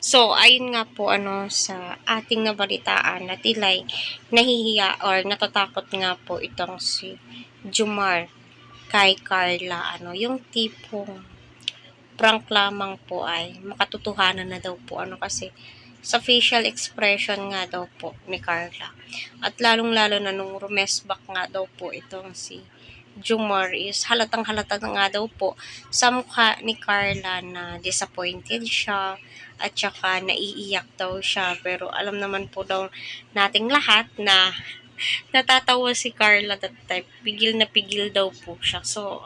So, ayun nga po sa ating nabalitaan na tila'y nahihiya or natatakot nga po itong si Jomar kay Carla. Yung tipong prank lamang po ay makatotohanan na daw po kasi sa facial expression nga daw po ni Carla. At lalong-lalo na nung rumesback nga daw po itong si Jomar is halatang halata na nga daw po sa mukha ni Carla na disappointed siya at saka naiiyak daw siya. Pero alam naman po daw nating lahat na natatawa si Carla that time. Pigil na pigil daw po siya. So,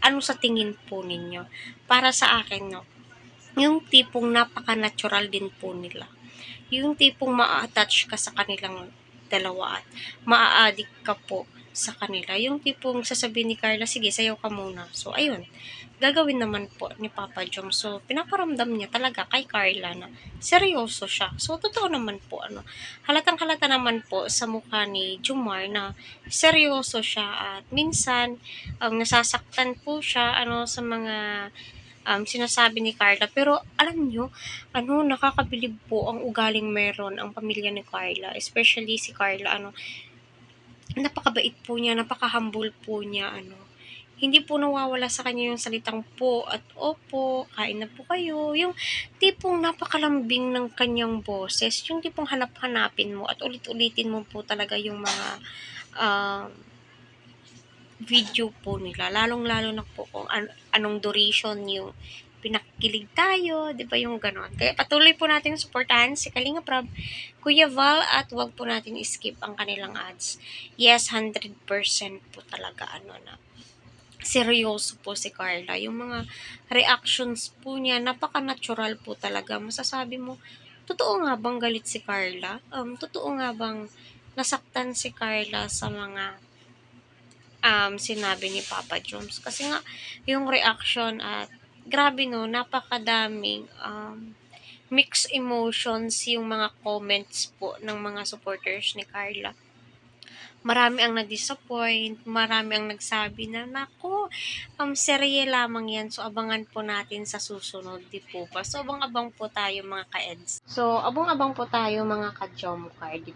ano sa tingin po ninyo? Para sa akin, no, yung tipong napaka-natural din po nila. Yung tipong ma-attach ka sa kanilang dalawa at maa-addict ka po sa kanila. Yung tipong sasabihin ni Carla, sige, sayaw ka muna. So, ayun. Gagawin naman po ni Papa Jom. So, pinaparamdam niya talaga kay Carla na seryoso siya. So, totoo naman po, halatang halata naman po sa mukha ni Jomar na seryoso siya at minsan, nasasaktan po siya, sa mga sinasabi ni Carla. Pero alam nyo, nakakabilib po ang ugaling meron ang pamilya ni Carla. Especially si Carla, napakabait po niya, napaka-humble po niya, hindi po nawawala sa kanya yung salitang po at opo, kain na po kayo. Yung tipong napakalambing ng kanyang boses, yung tipong hanap-hanapin mo at ulit-ulitin mo po talaga yung mga video po nila. Lalong-lalo na po kung anong duration yung pinakilig tayo, di ba yung ganon. Kaya patuloy po natin suportahan si Kalinga Prab, Kuya Val, at wag po natin skip ang kanilang ads. Yes, 100% po talaga na seryoso po si Carla. Yung mga reactions po niya, napaka-natural po talaga. Masasabi mo, totoo nga bang galit si Carla? Totoo nga bang nasaktan si Carla sa mga sinabi ni Papa Joms? Kasi nga, yung reaction at grabe no, napakadaming mixed emotions yung mga comments po ng mga supporters ni Carla. Marami ang na-disappoint, marami ang nagsabi na, nako, serye lamang yan. So, abangan po natin sa susunod, di po ba? So, abang-abang po tayo mga ka-eds. So, abang-abang po tayo mga ka-jom card.